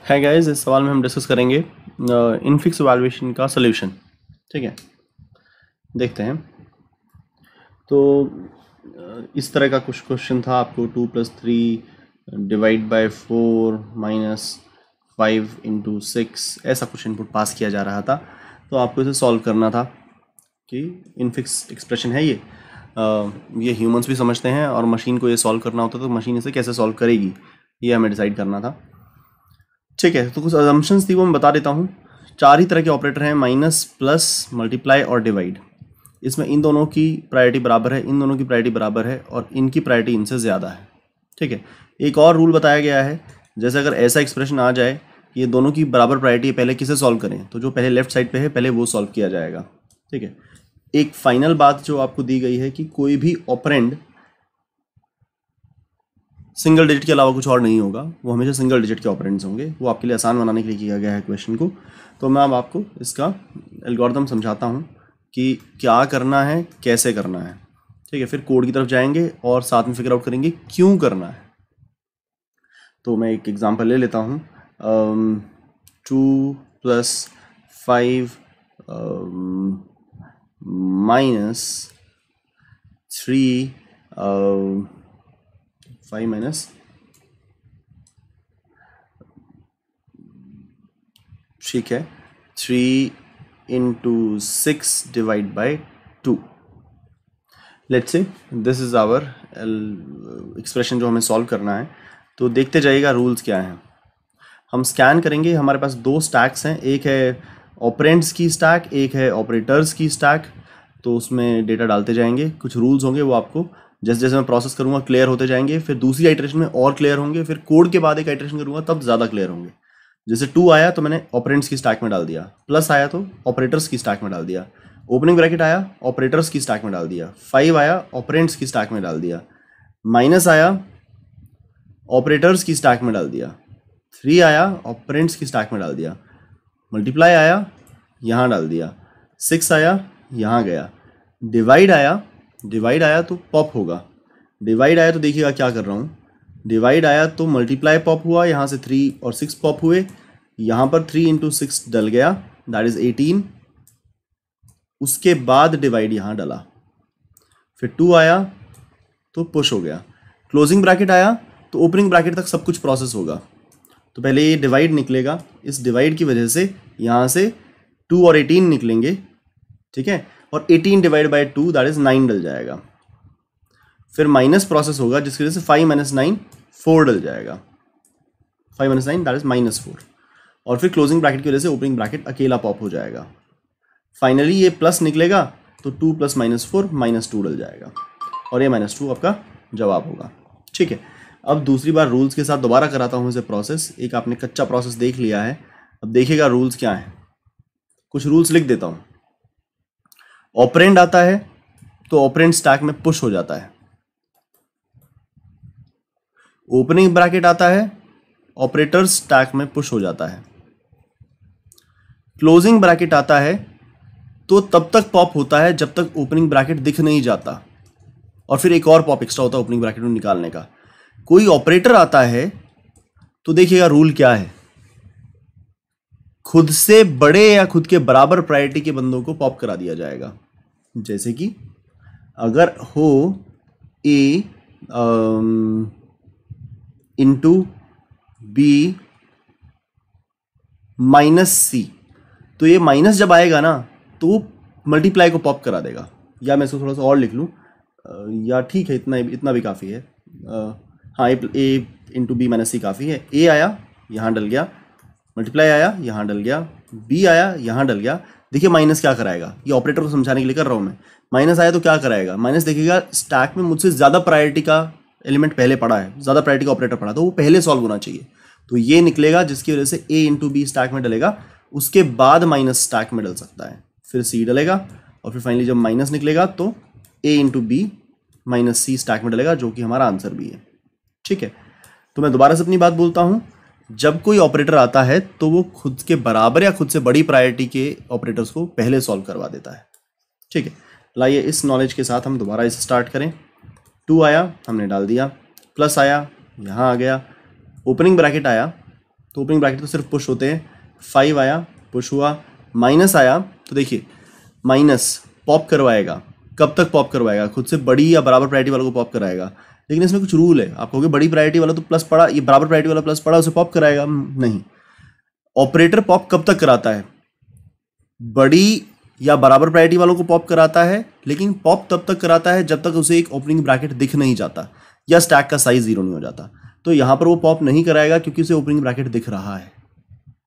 है गाइस, इस सवाल में हम डिस्कस करेंगे इनफिक्स इवैल्यूएशन का सॉल्यूशन। ठीक है, देखते हैं। तो इस तरह का कुछ क्वेश्चन था। आपको 2+3 डिवाइड बाय 4 माइनस 5 इंटू 6 ऐसा कुछ इनपुट पास किया जा रहा था। तो आपको इसे सॉल्व करना था कि इनफिक्स एक्सप्रेशन है ये ह्यूमंस भी समझते हैं और मशीन को ये सॉल्व करना होता है, तो मशीन इसे कैसे सॉल्व करेगी ये हमें डिसाइड करना था। ठीक है, तो कुछ अजम्पशंस थी वो मैं बता देता हूँ। 4 ही तरह के ऑपरेटर हैं, माइनस, प्लस, मल्टीप्लाई और डिवाइड। इसमें इन दोनों की प्रायोरिटी बराबर है, इन दोनों की प्रायोरिटी बराबर है और इनकी प्रायोरिटी इनसे ज़्यादा है। ठीक है, एक और रूल बताया गया है, जैसे अगर ऐसा एक्सप्रेशन आ जाए कि ये दोनों की बराबर प्रायोरिटी है, पहले किसे सॉल्व करें, तो जो पहले लेफ्ट साइड पे है पहले वो सॉल्व किया जाएगा। ठीक है, एक फाइनल बात जो आपको दी गई है कि कोई भी ऑपरेंड सिंगल डिजिट के अलावा कुछ और नहीं होगा, वो हमेशा सिंगल डिजिट के ऑपरेंड्स होंगे। वो आपके लिए आसान बनाने के लिए किया गया है क्वेश्चन को। तो मैं अब आपको इसका एल्गोरिथम समझाता हूँ कि क्या करना है, कैसे करना है। ठीक है, फिर कोड की तरफ जाएंगे और साथ में फिगर आउट करेंगे क्यों करना है। तो मैं एक एग्जांपल ले लेता हूँ। 2+5 माइनस 3 5 माइनस, ठीक है, 3 into 6 divide by 2। Let's say this is our expression जो हमें सॉल्व करना है। तो देखते जाइएगा रूल्स क्या हैं। हम स्कैन करेंगे, हमारे पास 2 स्टैक्स हैं, एक है ऑपरेंड्स की स्टैक, एक है ऑपरेटर्स की स्टैक। तो उसमें डेटा डालते जाएंगे, कुछ रूल्स होंगे वो आपको जैसे जैसे मैं प्रोसेस करूँगा क्लियर होते जाएंगे। फिर दूसरी आइटरेशन में और क्लियर होंगे, फिर कोड के बाद एक आइटरेशन करूँगा तब ज़्यादा क्लियर होंगे। जैसे 2 आया तो मैंने ऑपरेंड्स की स्टैक में डाल दिया, प्लस आया तो ऑपरेटर्स की स्टैक में डाल दिया, ओपनिंग ब्रैकेट आया ऑपरेटर्स की स्टैक में डाल दिया, 5 आया ऑपरेंड्स की स्टैक में डाल दिया, माइनस आया ऑपरेटर्स की स्टैक में डाल दिया, 3 आया ऑपरेंड्स की स्टैक में डाल दिया, मल्टीप्लाई आया यहाँ डाल दिया, 6 आया यहाँ गया, डिवाइड आया तो पॉप होगा। डिवाइड आया तो देखिएगा क्या कर रहा हूँ, डिवाइड आया तो मल्टीप्लाई पॉप हुआ, यहाँ से 3 और 6 पॉप हुए, यहाँ पर 3 इंटू 6 डल गया, दैट इज 18। उसके बाद डिवाइड यहाँ डला, फिर 2 आया तो पुश हो गया, क्लोजिंग ब्रैकेट आया तो ओपनिंग ब्रैकेट तक सब कुछ प्रोसेस होगा। तो पहले ये डिवाइड निकलेगा, इस डिवाइड की वजह से यहाँ से 2 और 18 निकलेंगे। ठीक है, और 18 डिवाइड बाई 2 दैट इज 9 डल जाएगा। फिर माइनस प्रोसेस होगा जिसकी वजह से 5 माइनस 9 4 डल जाएगा, 5 माइनस 9 दैट इज -4। और फिर क्लोजिंग ब्रैकेट की वजह से ओपनिंग ब्रैकेट अकेला पॉप हो जाएगा। फाइनली ये प्लस निकलेगा तो 2 + -4 -2 डल जाएगा और ये -2 आपका जवाब होगा। ठीक है, अब दूसरी बार रूल्स के साथ दोबारा कराता हूँ इसे प्रोसेस। एक आपने कच्चा प्रोसेस देख लिया है, अब देखिएगा रूल्स क्या हैं। कुछ रूल्स लिख देता हूँ। ऑपरेंड आता है तो ऑपरेंड स्टैक में पुश हो जाता है। ओपनिंग ब्रैकेट आता है, ऑपरेटर स्टैक में पुश हो जाता है। क्लोजिंग ब्रैकेट आता है तो तब तक पॉप होता है जब तक ओपनिंग ब्रैकेट दिख नहीं जाता, और फिर एक और पॉप एक्स्ट्रा होता है ओपनिंग ब्रैकेट में निकालने का। कोई ऑपरेटर आता है तो देखिएगा रूल क्या है, खुद से बड़े या खुद के बराबर प्रायोरिटी के बंदों को पॉप करा दिया जाएगा। जैसे कि अगर हो ए इंटू बी माइनस सी, तो ये माइनस जब आएगा ना तो मल्टीप्लाई को पॉप करा देगा। या मैं इसको थोड़ा सा और लिख लूँ, या ठीक है इतना भी काफ़ी है। हाँ, ए इंटू बी माइनस सी काफ़ी है। ए आया यहाँ डल गया, मल्टीप्लाई आया यहाँ डल गया, बी आया यहाँ डल गया। देखिए माइनस क्या कराएगा, ये ऑपरेटर को समझाने के लिए कर रहा हूँ मैं। माइनस आया तो क्या कराएगा, माइनस देखिएगा स्टैक में मुझसे ज़्यादा प्रायोरिटी का एलिमेंट पहले पड़ा है, ज़्यादा प्रायोरिटी का ऑपरेटर पड़ा, तो वो पहले सॉल्व होना चाहिए। तो ये निकलेगा जिसकी वजह से ए इंटू बी स्टैक में डलेगा, उसके बाद माइनस स्टैक में डल सकता है, फिर सी डलेगा, और फिर फाइनली जब माइनस निकलेगा तो ए इंटू बी माइनस सी स्टैक में डलेगा, जो कि हमारा आंसर भी है। ठीक है, तो मैं दोबारा से अपनी बात बोलता हूँ। जब कोई ऑपरेटर आता है तो वो खुद के बराबर या खुद से बड़ी प्रायोरिटी के ऑपरेटर्स को पहले सॉल्व करवा देता है। ठीक है, लाइए इस नॉलेज के साथ हम दोबारा इसे स्टार्ट करें। 2 आया हमने डाल दिया, प्लस आया यहाँ आ गया, ओपनिंग ब्रैकेट आया तो ओपनिंग ब्रैकेट तो सिर्फ पुश होते हैं। 5 आया, पुश हुआ, माइनस आया, तो देखिए माइनस पॉप करवाएगा। कब तक पॉप करवाएगा? खुद से बड़ी या बराबर प्रायोरिटी वालों को पॉप कराएगा। लेकिन इसमें कुछ रूल है। आप कहोगे बड़ी प्रायोरिटी वाला तो प्लस पड़ा, ये बराबर प्रायोरिटी वाला प्लस पड़ा, उसे पॉप कराएगा? नहीं। ऑपरेटर पॉप कब तक कराता है? बड़ी या बराबर प्रायोरिटी वालों को पॉप कराता है, लेकिन पॉप तब तक कराता है जब तक उसे एक ओपनिंग ब्रैकेट दिख नहीं जाता या स्टैक का साइज 0 नहीं हो जाता। तो यहाँ पर वो पॉप नहीं कराएगा क्योंकि उसे ओपनिंग ब्रैकेट दिख रहा है,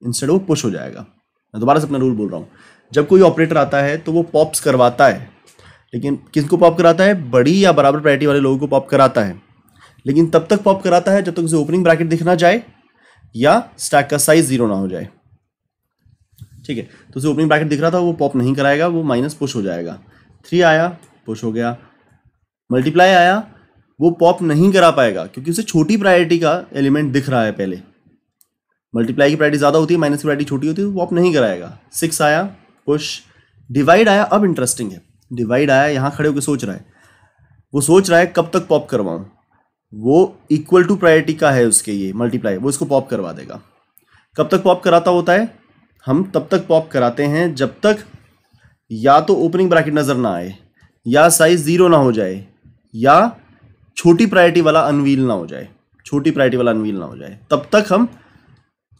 इंस्टेड वो पुश हो जाएगा। मैं दोबारा से अपना रूल बोल रहा हूँ, जब कोई ऑपरेटर आता है तो वो पॉप्स करवाता है, लेकिन किसको पॉप कराता है? बड़ी या बराबर प्रायोरिटी वाले लोगों को पॉप कराता है, लेकिन तब तक पॉप कराता है जब तक उसे ओपनिंग ब्रैकेट दिखना जाए या स्टैक का साइज 0 ना हो जाए। ठीक है, तो उसे ओपनिंग ब्रैकेट दिख रहा था, वो पॉप नहीं कराएगा, वो माइनस पुश हो जाएगा। 3 आया, पुश हो गया। मल्टीप्लाई आया, वो पॉप नहीं करा पाएगा क्योंकि उसे छोटी प्रायोरिटी का एलिमेंट दिख रहा है पहले। मल्टीप्लाई की प्रायोरिटी ज़्यादा होती है, माइनस की प्रायोरिटी छोटी होती है, तो पॉप नहीं कराएगा। 6 आया, पुश। डिवाइड आया, अब इंटरेस्टिंग है। डिवाइड आया, यहाँ खड़े होकर सोच रहा है, वो सोच रहा है कब तक पॉप करवाऊँ। वो इक्वल टू प्रायोरिटी का है उसके, ये मल्टीप्लाई, वो इसको पॉप करवा देगा। कब तक पॉप कराता होता है? हम तब तक पॉप कराते हैं जब तक या तो ओपनिंग ब्रैकेट नज़र ना आए, या साइज 0 ना हो जाए, या छोटी प्रायोरिटी वाला अनवील ना हो जाए। छोटी प्रायोरिटी वाला अनवील ना हो जाए तब तक हम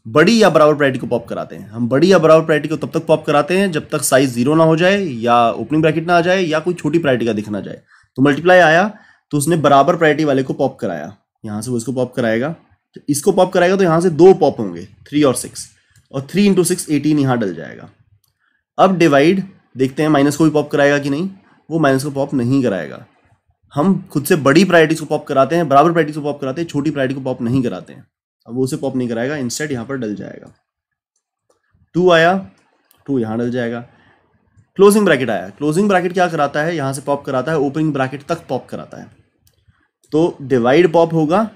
बड़ी या बराबर प्रायोरिटी को पॉप कराते हैं। हम बड़ी या बराबर प्रायोरिटी को तब तक पॉप कराते हैं जब तक साइज 0 ना हो जाए, या ओपनिंग ब्रैकेट ना आ जाए, या कोई छोटी प्रायोरिटी का दिखना जाए। तो मल्टीप्लाई आया तो उसने बराबर प्रायोरिटी वाले को पॉप कराया, यहाँ से वो इसको पॉप कराएगा, तो इसको पॉप कराएगा, तो यहाँ से 2 पॉप होंगे, 3 और 6, और 3 इंटू 6 18 यहाँ डल जाएगा। अब डिवाइड देखते हैं माइनस को भी पॉप कराएगा कि नहीं। वो माइनस को पॉप नहीं कराएगा। हम खुद से बड़ी प्रायोरिटीज को पॉप कराते हैं, बराबर प्रायोरिटीज को पॉप कराते हैं, छोटी प्रायोरिटी को पॉप नहीं कराते हैं। अब वो उसे पॉप नहीं कराएगा, इंस्टेड यहाँ पर डल जाएगा। 2 आया, 2 यहाँ डल जाएगा। क्लोजिंग ब्रैकेट आया, क्लोजिंग ब्रैकेट क्या कराता है? यहाँ से पॉप कराता है, ओपनिंग ब्रैकेट तक पॉप कराता है। तो डिवाइड पॉप होगा,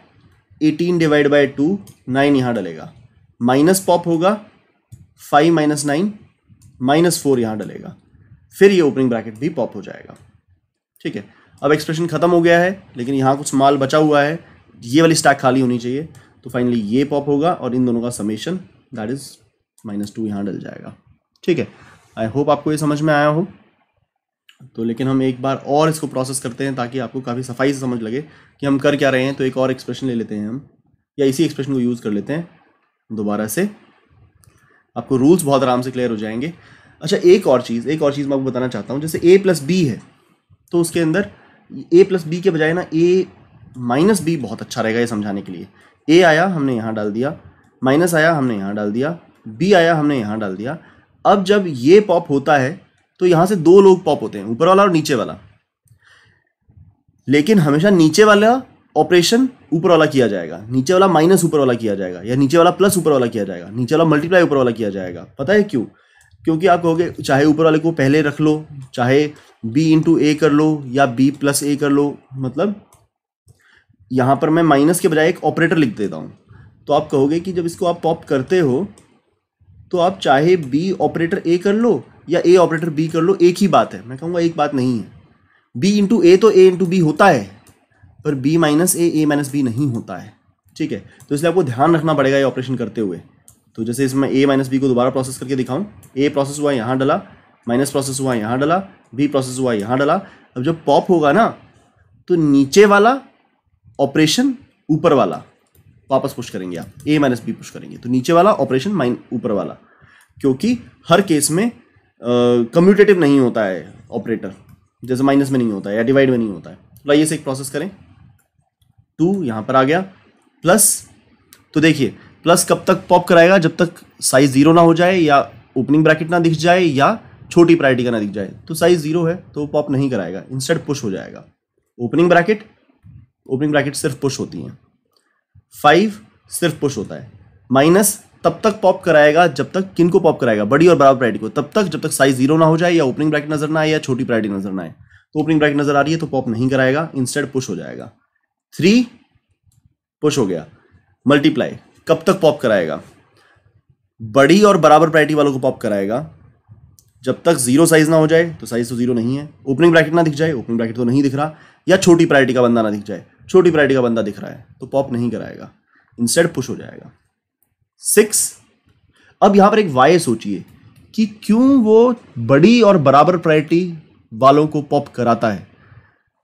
18 डिवाइड बाई 2, 9 यहाँ डलेगा। माइनस पॉप होगा, 5 माइनस 9, -4 यहाँ डलेगा। फिर ये ओपनिंग ब्रैकेट भी पॉप हो जाएगा। ठीक है, अब एक्सप्रेशन खत्म हो गया है, लेकिन यहाँ कुछ माल बचा हुआ है, ये वाली स्टैक खाली होनी चाहिए। तो फाइनली ये पॉप होगा और इन दोनों का समेशन दैट इज -2 यहाँ डल जाएगा। ठीक है, आई होप आपको ये समझ में आया हो। तो लेकिन हम एक बार और इसको प्रोसेस करते हैं ताकि आपको काफ़ी सफाई से समझ लगे कि हम कर क्या रहे हैं। तो एक और एक्सप्रेशन ले लेते हैं हम, या इसी एक्सप्रेशन को यूज़ कर लेते हैं दोबारा से, आपको रूल्स बहुत आराम से क्लियर हो जाएंगे। अच्छा, एक और चीज़ मैं आपको बताना चाहता हूँ। जैसे a + b है, तो उसके अंदर a + b के बजाय ना a - b बहुत अच्छा रहेगा ये समझाने के लिए। a आया, हमने यहाँ डाल दिया, माइनस आया, हमने यहाँ डाल दिया, b आया, हमने यहाँ डाल दिया। अब जब ये पॉप होता है तो यहाँ से 2 लोग पॉप होते हैं, ऊपर वाला और नीचे वाला। लेकिन हमेशा नीचे वाला ऑपरेशन ऊपर वाला किया जाएगा, नीचे वाला माइनस ऊपर वाला किया जाएगा, या नीचे वाला प्लस ऊपर वाला किया जाएगा, नीचे वाला मल्टीप्लाई ऊपर वाला किया जाएगा। पता है क्यों? क्योंकि आप कहोगे चाहे ऊपर वाले को पहले रख लो, चाहे b × a कर लो, या b + a कर लो। मतलब यहाँ पर मैं माइनस के बजाय एक ऑपरेटर लिख देता हूँ। तो आप कहोगे कि जब इसको आप पॉप करते हो तो आप चाहे b ऑपरेटर a कर लो या a ऑपरेटर b कर लो, एक ही बात है। मैं कहूँगा एक बात नहीं है। b × a तो a × b होता है, पर b - a - b नहीं होता है। ठीक है, तो इसलिए आपको ध्यान रखना पड़ेगा ये ऑपरेशन करते हुए। तो जैसे इसमें a - b को दोबारा प्रोसेस करके दिखाऊं, a प्रोसेस हुआ यहाँ डला, माइनस प्रोसेस हुआ यहाँ डला, b प्रोसेस हुआ यहाँ डला। अब जब पॉप होगा ना, तो नीचे वाला ऑपरेशन ऊपर वाला वापस पुश करेंगे आप, a - b पुश करेंगे, तो नीचे वाला ऑपरेशन ऊपर वाला, क्योंकि हर केस में कम्यूटेटिव नहीं होता है ऑपरेटर, जैसे माइनस में नहीं होता है या डिवाइड में नहीं होता है। तो आइए इसे एक प्रोसेस करें। 2 यहाँ पर आ गया, प्लस, तो देखिए प्लस कब तक पॉप कराएगा? जब तक साइज 0 ना हो जाए, या ओपनिंग ब्रैकेट ना दिख जाए, या छोटी प्रायोरिटी का ना दिख जाए। तो साइज 0 है तो पॉप नहीं कराएगा, इंस्टेड पुश हो जाएगा। ओपनिंग ब्रैकेट सिर्फ पुश होती हैं। 5 सिर्फ पुश होता है। माइनस तब तक पॉप कराएगा जब तक, किन को पॉप कराएगा? बड़ी और बराबर प्रायोरिटी को। तब तक जब तक साइज 0 ना हो जाए, या ओपनिंग ब्रैकेट नजर ना आए, या छोटी प्रायोरिटी नजर ना आए। तो ओपनिंग ब्रैकेट नजर आ रही है तो पॉप नहीं कराएगा, इंस्टेड पुश हो जाएगा। 3 पुश हो गया। मल्टीप्लाई कब तक पॉप कराएगा? बड़ी और बराबर प्रायोरिटी वालों को पॉप कराएगा जब तक 0 साइज ना हो जाए, तो साइज तो 0 नहीं है। ओपनिंग ब्रैकेट ना दिख जाए, ओपनिंग ब्रैकेट तो नहीं दिख रहा, या छोटी प्रायोरिटी का बंदा ना दिख जाए, छोटी प्रायोरिटी का बंदा दिख रहा है, तो पॉप नहीं कराएगा, इंस्टेड पुश हो जाएगा। 6। अब यहां पर एक वाई सोचिए कि क्यों वो बड़ी और बराबर प्रायोरिटी वालों को पॉप कराता है।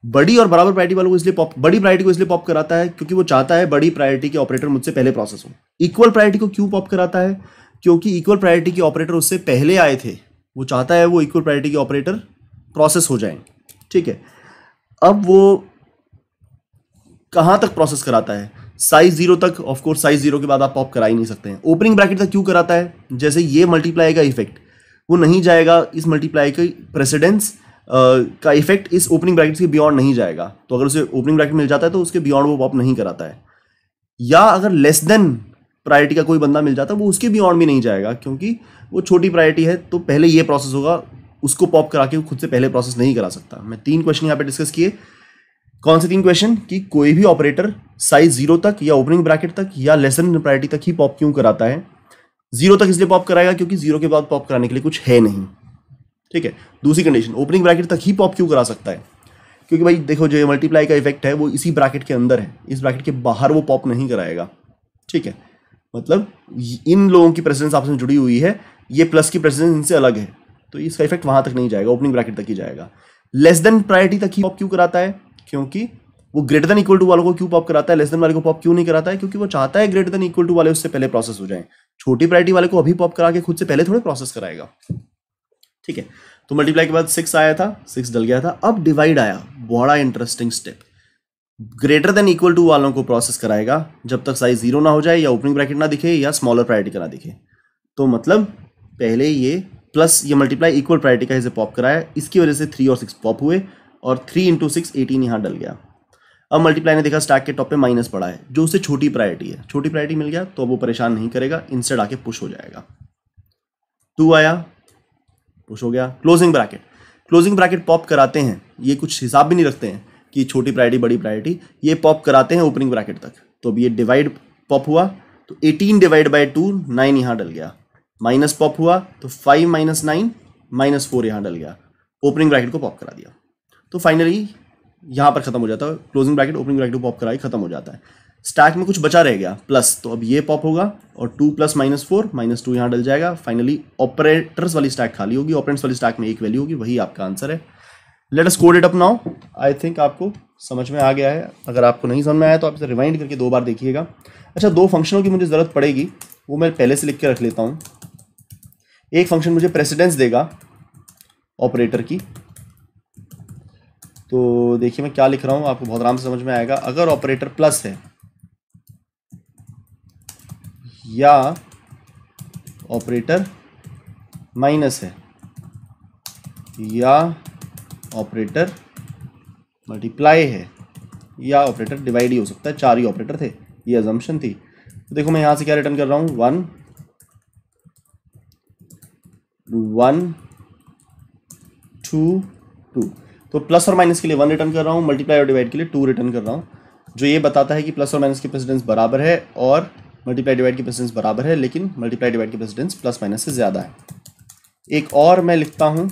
बड़ी और बराबर प्रायोरिटी वालों को इसलिए बड़ी प्रायोरिटी को इसलिए पॉप कराता है क्योंकि वो चाहता है बड़ी प्रायोरिटी के ऑपरेटर मुझसे पहले प्रोसेस हो। इक्वल प्रायोरिटी को क्यों पॉप कराता है? क्योंकि इक्वल प्रायोरिटी के ऑपरेटर उससे पहले आए थे, वो चाहता है वो इक्वल प्रायोरिटी के ऑपरेटर प्रोसेस हो जाएं। ठीक है, अब वो कहां तक प्रोसेस कराता है? साइज 0 तक। ऑफ कोर्स साइज 0 के बाद आप पॉप करा ही नहीं सकते हैं। ओपनिंग ब्रैकेट तक क्यों कराता है? जैसे ये मल्टीप्लाई का इफेक्ट वो नहीं जाएगा, इस मल्टीप्लाई के प्रेसिडेंस का इफेक्ट इस ओपनिंग ब्रैकेट के बियॉन्ड नहीं जाएगा। तो अगर उसे ओपनिंग ब्रैकेट मिल जाता है तो उसके बियॉन्ड वो पॉप नहीं कराता है। या अगर लेस देन प्रायोरिटी का कोई बंदा मिल जाता है वो उसके बियॉन्ड भी नहीं जाएगा, क्योंकि वो छोटी प्रायोरिटी है तो पहले ये प्रोसेस होगा, उसको पॉप करा के वो खुद से पहले प्रोसेस नहीं करा सकता। मैं 3 क्वेश्चन यहाँ पे डिस्कस किए। कौन से 3 क्वेश्चन? कि कोई भी ऑपरेटर साइज 0 तक या ओपनिंग ब्रैकेट तक या लेस देन प्रायोरिटी तक ही पॉप क्यों कराता है? 0 तक इसलिए पॉप कराएगा क्योंकि 0 के बाद पॉप कराने के लिए कुछ है नहीं। ठीक है। दूसरी कंडीशन, ओपनिंग ब्रैकेट तक ही पॉप क्यों करा सकता है? क्योंकि भाई देखो, जो मल्टीप्लाई का इफेक्ट है वो इसी ब्रैकेट के अंदर है, इस ब्रैकेट के बाहर वो पॉप नहीं कराएगा। ठीक है, मतलब इन लोगों की प्रेसिडेंस आपस में जुड़ी हुई है, ये प्लस की प्रेसिडेंस इनसे अलग है, तो इसका इफेक्ट वहां तक नहीं जाएगा, ओपनिंग ब्रैकेट तक ही जाएगा। लेस देन प्रायोरिटी तक ही पॉप क्यों कराता है? क्योंकि वो ग्रेटर देन इक्वल टू वालों को क्यों पॉप कराता है, लेस देन वाले को पॉप क्यों नहीं कराता है? क्योंकि वो चाहता है ग्रेटर देन इक्वल टू वाले उससे पहले प्रोसेस हो जाए। छोटी प्रायोरिटी वाले को अभी पॉप करा के खुद से पहले थोड़े प्रोसेस कराएगा। ठीक है, तो मल्टीप्लाई के बाद 6 आया था, 6 डल गया था। अब डिवाइड आया, बड़ा interesting step. Greater than equal to वालों को प्रोसेस कराएगा जब तक साइज 0 ना हो जाए या ओपनिंग ब्रैकेट ना दिखे या स्मॉलर प्रायोरिटी का ना दिखे। तो मतलब पहले ये प्लस ये मल्टीप्लाई इक्वल प्रायोरिटी का इसे पॉप कराया, इसकी वजह से 3 और 6 पॉप हुए और 3 इंटू 6 18 यहाँ डल गया। अब मल्टीप्लाई ने देखा स्टैक के टॉप पे माइनस पड़ा है, जो उससे छोटी प्रायोरिटी है, छोटी प्रायोरिटी मिल गया तो अब वो परेशान नहीं करेगा, इंस्टेड आके पुश हो जाएगा। 2 आया, पुश हो गया। Closing bracket, closing bracket pop कराते हैं, ये कुछ हिसाब भी नहीं रखते हैं कि छोटी प्रायोरिटी बड़ी प्रायोरिटी, ये पॉप कराते हैं ओपनिंग ब्रैकेट तक। तो अब ये डिवाइड पॉप हुआ तो 18 डिवाइड बाई 2 9 यहाँ डल गया। माइनस पॉप हुआ तो 5 माइनस 9 माइनस 4 यहाँ डल गया, ओपनिंग ब्रैकेट को पॉप करा दिया। तो फाइनली यहाँ पर खत्म हो जाता है, क्लोजिंग ब्रैकेट ओपनिंग ब्रैकेट को पॉप करा के खत्म हो जाता है। स्टैक में कुछ बचा रह गया प्लस, तो अब ये पॉप होगा और 2 प्लस माइनस 4 माइनस 2 यहाँ डल जाएगा। फाइनली ऑपरेटर्स वाली स्टैक खाली होगी, ऑपरेंड्स वाली स्टैक में एक वैल्यू होगी, वही आपका आंसर है। Let us code it up now. I think आपको समझ में आ गया है। अगर आपको नहीं समझ में आया तो आप इसे रिवाइंड करके 2 बार देखिएगा। अच्छा, 2 फंक्शनों की मुझे ज़रूरत पड़ेगी, वो मैं पहले से लिख के रख लेता हूँ। एक फंक्शन मुझे प्रेसिडेंस देगा ऑपरेटर की, तो देखिए मैं क्या लिख रहा हूँ, आपको बहुत आराम से समझ में आएगा। अगर ऑपरेटर प्लस है या ऑपरेटर माइनस है या ऑपरेटर मल्टीप्लाई है या ऑपरेटर डिवाइड ही हो सकता है, 4 ही ऑपरेटर थे, ये अजम्पशन थी। तो देखो मैं यहाँ से क्या रिटर्न कर रहा हूँ, 1 1 2 2। तो प्लस और माइनस के लिए 1 रिटर्न कर रहा हूँ, मल्टीप्लाई और डिवाइड के लिए 2 रिटर्न कर रहा हूँ, जो ये बताता है कि प्लस और माइनस की प्रेसिडेंस बराबर है और मल्टीप्लाई डिवाइड की प्रेसिडेंस बराबर है, लेकिन मल्टीप्लाई डिवाइड की प्रेसिडेंस प्लस माइनस से ज़्यादा है। एक और मैं लिखता हूँ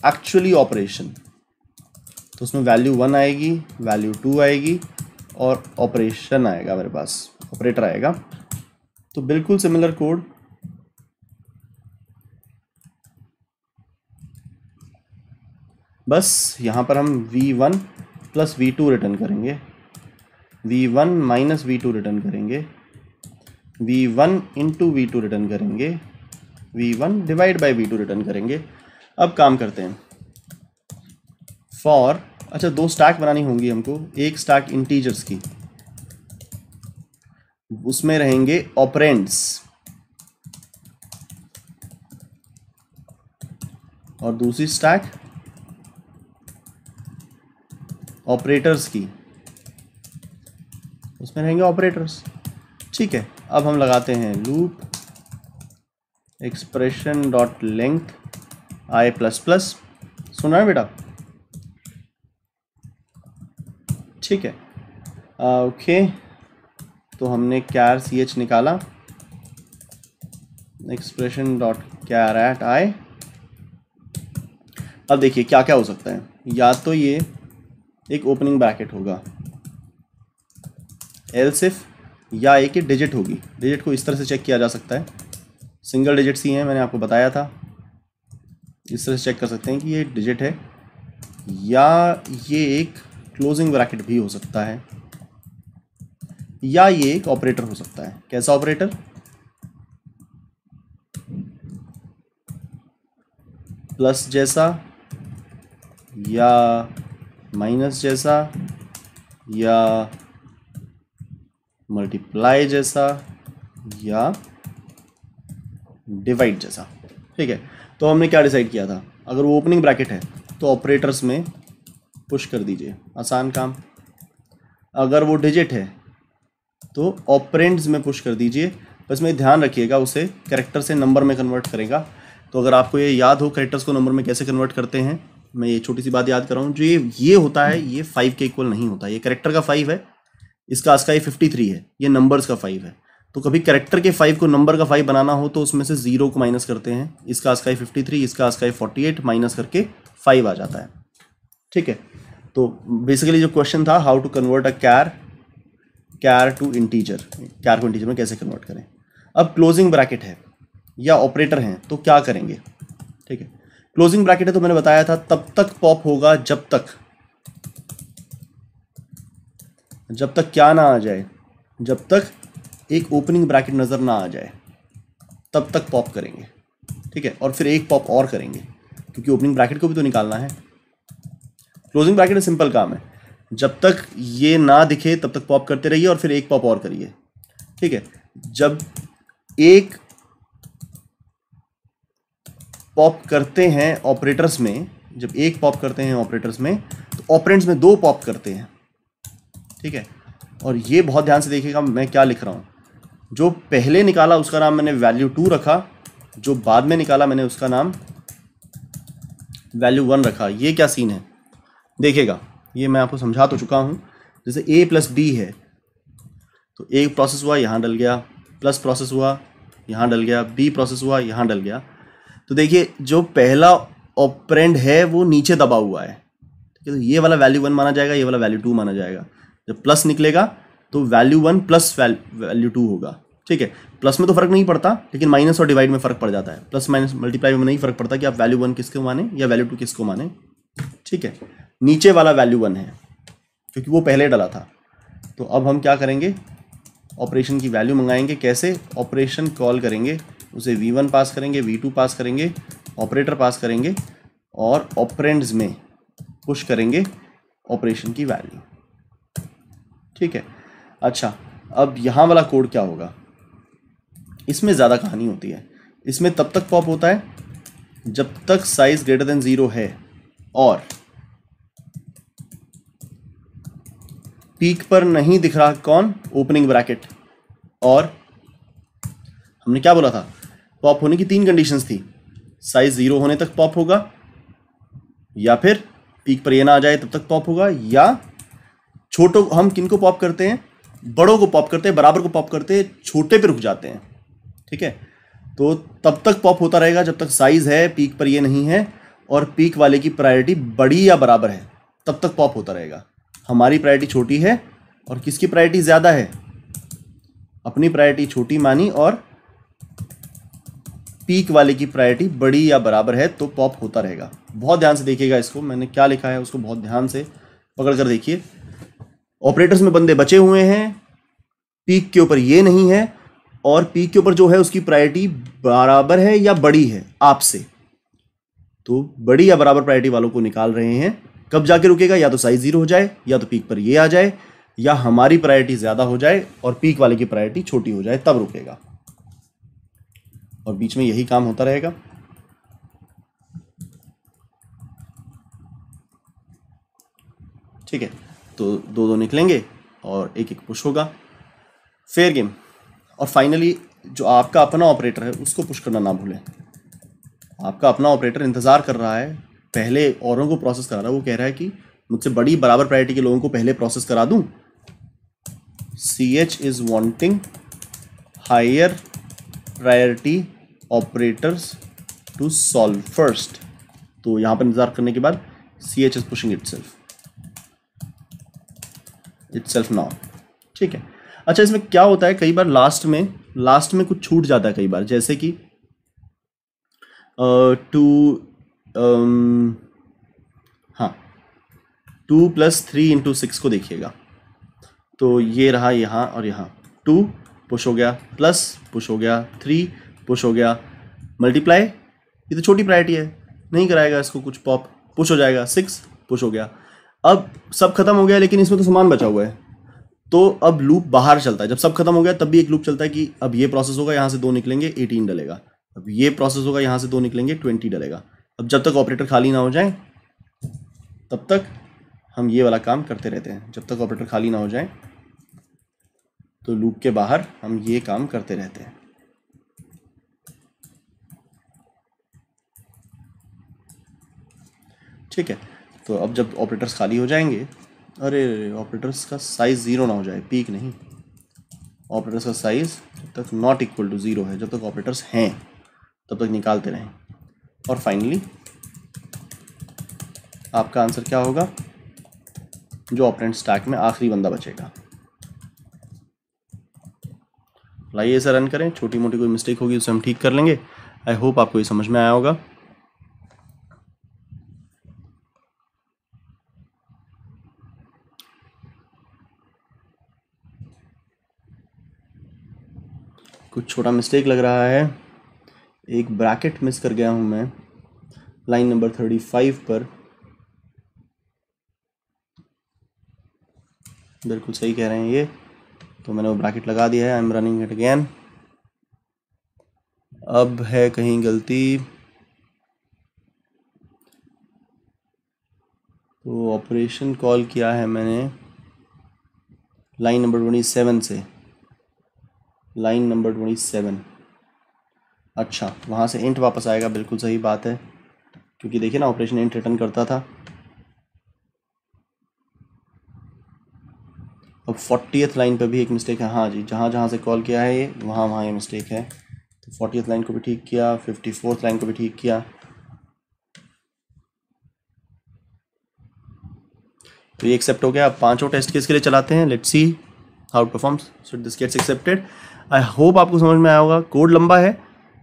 एक्चुअली ऑपरेशन, तो उसमें वैल्यू 1 आएगी, वैल्यू 2 आएगी और ऑपरेशन आएगा, मेरे पास ऑपरेटर आएगा। तो बिल्कुल सिमिलर कोड, बस यहाँ पर हम v1 प्लस v2 रिटर्न करेंगे, v1 माइनस v2 रिटर्न करेंगे, v1 इंटू v2 रिटर्न करेंगे, v1 divide by v2 return करेंगे। अब काम करते हैं फॉर, अच्छा 2 स्टैक बनानी होंगी हमको, एक स्टैक इंटीजर्स की, उसमें रहेंगे ऑपरेंड्स और दूसरी स्टैक ऑपरेटर्स की, उसमें रहेंगे ऑपरेटर्स। ठीक है, अब हम लगाते हैं लूप एक्सप्रेशन डॉट लेंथ आई प्लस प्लस, सुना है बेटा? ठीक है, ओके, तो हमने कैर सी एच निकाला, एक्सप्रेशन डॉट कैर एट आई। अब देखिए क्या क्या हो सकता है, या तो ये एक ओपनिंग ब्रैकेट होगा, एल्स इफ या एक ये डिजिट होगी। डिजिट को इस तरह से चेक किया जा सकता है, सिंगल डिजिट्स ही हैं, मैंने आपको बताया था। इस तरह से चेक कर सकते हैं कि ये डिजिट है, या ये एक क्लोजिंग ब्रैकेट भी हो सकता है, या ये एक ऑपरेटर हो सकता है। कैसा ऑपरेटर? प्लस जैसा, या माइनस जैसा, या मल्टीप्लाई जैसा, या डिवाइड जैसा। ठीक है, तो हमने क्या डिसाइड किया था, अगर वो ओपनिंग ब्रैकेट है तो ऑपरेटर्स में पुश कर दीजिए, आसान काम। अगर वो डिजिट है तो ऑपरेंड्स में पुश कर दीजिए। बस में ध्यान रखिएगा, उसे कैरेक्टर से नंबर में कन्वर्ट करेगा। तो अगर आपको ये याद हो कैरेक्टर्स को नंबर में कैसे कन्वर्ट करते हैं, मैं ये छोटी सी बात याद कर रहा हूँ। जो ये होता है, ये 5 के इक्वल नहीं होता। ये कैरेक्टर का 5 है, इसका आस्काई 53 है, ये नंबर्स का 5 है। तो कभी कैरेक्टर के 5 को नंबर का 5 बनाना हो तो उसमें से 0 को माइनस करते हैं। इसका आस्काई 53, इसका आस्काई 48, माइनस करके 5 आ जाता है। ठीक है, तो बेसिकली जो क्वेश्चन था, how to convert a char to integer, char को इंटीजर में कैसे कन्वर्ट करें। अब क्लोजिंग ब्रैकेट है या ऑपरेटर हैं तो क्या करेंगे। ठीक है, क्लोजिंग ब्रैकेट है तो मैंने बताया था तब तक पॉप होगा जब तक क्या ना आ जाए, जब तक एक ओपनिंग ब्रैकेट नज़र ना आ जाए, तब तक पॉप करेंगे। ठीक है, और फिर एक पॉप और करेंगे क्योंकि ओपनिंग ब्रैकेट को भी तो निकालना है। क्लोजिंग ब्रैकेट में सिंपल काम है, जब तक ये ना दिखे तब तक पॉप करते रहिए और फिर एक पॉप और करिए। ठीक है, जब एक पॉप करते हैं ऑपरेटर्स में, जब एक पॉप करते हैं ऑपरेटर्स में तो ऑपरेंड्स में 2 पॉप करते हैं। ठीक है, और ये बहुत ध्यान से देखिएगा मैं क्या लिख रहा हूँ। जो पहले निकाला उसका नाम मैंने वैल्यू 2 रखा, जो बाद में निकाला मैंने उसका नाम वैल्यू 1 रखा। ये क्या सीन है देखिएगा, ये मैं आपको समझा तो चुका हूँ। जैसे a प्लस बी है तो a प्रोसेस हुआ, यहाँ डल गया, प्लस प्रोसेस हुआ, यहाँ डल गया, b प्रोसेस हुआ, यहाँ डल गया। तो देखिए जो पहला ऑपरेंड है वो नीचे दबा हुआ है। ठीक है, तो ये वाला वैल्यू 1 माना जाएगा, ये वाला वैल्यू 2 माना जाएगा। जब प्लस निकलेगा तो वैल्यू 1 प्लस वैल्यू 2 होगा। ठीक है, प्लस में तो फर्क नहीं पड़ता, लेकिन माइनस और डिवाइड में फर्क पड़ जाता है। प्लस माइनस मल्टीप्लाई में नहीं फर्क पड़ता कि आप वैल्यू 1 किसको माने या वैल्यू 2 किसको माने। ठीक है, नीचे वाला वैल्यू 1 है क्योंकि वो पहले डला था। तो अब हम क्या करेंगे, ऑपरेशन की वैल्यू मंगाएंगे। कैसे? ऑपरेशन कॉल करेंगे, उसे v1 पास करेंगे, v2 पास करेंगे, ऑपरेटर पास करेंगे और ऑपरेंड्स में पुश करेंगे ऑपरेशन की वैल्यू। ठीक है, अच्छा अब यहाँ वाला कोड क्या होगा, इसमें ज़्यादा कहानी होती है। इसमें तब तक पॉप होता है जब तक साइज ग्रेटर देन 0 है और पीक पर नहीं दिख रहा कौन, ओपनिंग ब्रैकेट। और हमने क्या बोला था, पॉप होने की 3 कंडीशंस थी, साइज 0 होने तक पॉप होगा, या फिर पीक पर ये ना आ जाए तब तक पॉप होगा, या छोटों, हम किनको पॉप करते हैं, बड़ों को पॉप करते हैं, बराबर को पॉप करते हैं, छोटे पे रुक जाते हैं। ठीक है, तो तब तक पॉप होता रहेगा जब तक साइज है, पीक पर ये नहीं है और पीक वाले की प्रायोरिटी बड़ी या बराबर है, तब तक पॉप होता रहेगा। हमारी प्रायोरिटी छोटी है और किसकी प्रायोरिटी ज़्यादा है, अपनी प्रायोरिटी छोटी मानी और पीक वाले की प्रायोरिटी बड़ी या बराबर है तो पॉप होता रहेगा। बहुत ध्यान से देखिएगा इसको, मैंने क्या लिखा है उसको बहुत ध्यान से पकड़ कर देखिए। ऑपरेटर्स में बंदे बचे हुए हैं, पीक के ऊपर ये नहीं है और पीक के ऊपर जो है उसकी प्रायोरिटी बराबर है या बड़ी है आपसे, तो बड़ी या बराबर प्रायोरिटी वालों को निकाल रहे हैं। कब जाके रुकेगा, या तो साइज 0 हो जाए, या तो पीक पर ये आ जाए, या हमारी प्रायोरिटी ज़्यादा हो जाए और पीक वाले की प्रायोरिटी छोटी हो जाए, तब रुकेगा। और बीच में यही काम होता रहेगा। ठीक है, तो 2-2 निकलेंगे और एक पुश होगा, फेयर गेम। और फाइनली जो आपका अपना ऑपरेटर है उसको पुश करना ना भूलें। आपका अपना ऑपरेटर इंतज़ार कर रहा है, पहले औरों को प्रोसेस करा रहा है, वो कह रहा है कि मुझसे बड़ी बराबर प्रायोरिटी के लोगों को पहले प्रोसेस करा दूं। CH is wanting higher priority operators to solve first. तो यहाँ पर इंतज़ार करने के बाद CH is pushing itself now. ठीक है, अच्छा, इसमें क्या होता है, कई बार लास्ट में कुछ छूट जाता है कई बार, जैसे कि टू, हाँ, 2 + 3 × 6 को देखिएगा, तो ये रहा यहाँ और यहाँ, 2 पुश हो गया, प्लस पुश हो गया, 3 पुश हो गया, मल्टीप्लाई, ये तो छोटी प्रायोरिटी है, नहीं कराएगा इसको कुछ, पॉप पुश हो जाएगा, 6 पुश हो गया। अब सब खत्म हो गया, लेकिन इसमें तो सामान बचा हुआ है, तो अब लूप बाहर चलता है। जब सब खत्म हो गया तब भी एक लूप चलता है कि अब ये प्रोसेस होगा, यहाँ से 2 निकलेंगे, 18 डलेगा, अब ये प्रोसेस होगा, यहाँ से 2 निकलेंगे, 20 डलेगा। अब जब तक ऑपरेटर खाली ना हो जाए तब तक हम ये वाला काम करते रहते हैं, जब तक ऑपरेटर खाली ना हो जाए तो लूप के बाहर हम ये काम करते रहते हैं। ठीक है, तो अब जब ऑपरेटर्स खाली हो जाएंगे, अरे ऑपरेटर्स का साइज 0 ना हो जाए, पीक नहीं, ऑपरेटर्स का साइज जब तक नॉट इक्वल टू 0 है, जब तक ऑपरेटर्स हैं तब तक निकालते रहें, और फाइनली आपका आंसर क्या होगा, जो ऑपरेंड स्टैक में आखिरी बंदा बचेगा। लाइए इसे रन करें, छोटी मोटी कोई मिस्टेक होगी उसे हम ठीक कर लेंगे। आई होप आपको ये समझ में आया होगा। कुछ छोटा मिस्टेक लग रहा है, एक ब्रैकेट मिस कर गया हूं मैं लाइन नंबर 35 पर, बिल्कुल सही कह रहे हैं ये, तो मैंने वो ब्रैकेट लगा दिया है। I am running it again. अब है कहीं गलती, तो ऑपरेशन कॉल किया है मैंने लाइन नंबर 27 से, लाइन नंबर 27, अच्छा वहाँ से इंट वापस आएगा, बिल्कुल सही बात है, क्योंकि देखिए ना ऑपरेशन इंट रिटर्न करता था। अब 40th लाइन पे भी एक मिस्टेक है, हाँ जी, जहाँ जहाँ से कॉल किया है ये वहाँ ये मिस्टेक है, तो 40th लाइन को भी ठीक किया, 54th लाइन को भी ठीक किया, तो ये एक्सेप्ट हो गया। अब 5 और टेस्ट केस के लिए चलाते हैं, let's see how it performs. So this gets accepted. I hope आपको समझ में आया होगा। कोड लंबा है,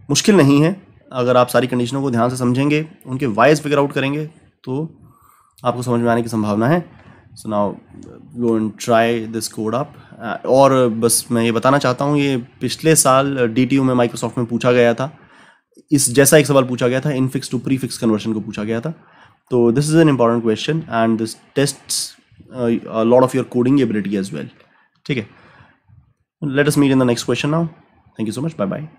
मुश्किल नहीं है, अगर आप सारी कंडीशनों को ध्यान से समझेंगे, उनके वाइज फिगर आउट करेंगे तो आपको समझ में आने की संभावना है। So now go and try this code up. और बस मैं ये बताना चाहता हूँ, ये पिछले साल DTU में माइक्रोसॉफ्ट में पूछा गया था, इस जैसा एक सवाल पूछा गया था, इनफिक्स टू प्रीफिक्स कन्वर्शन को पूछा गया था। तो this is an important question and this tests a lot of your coding ability as well. ठीक है, let us meet in the next question now. Thank you so much. Bye bye.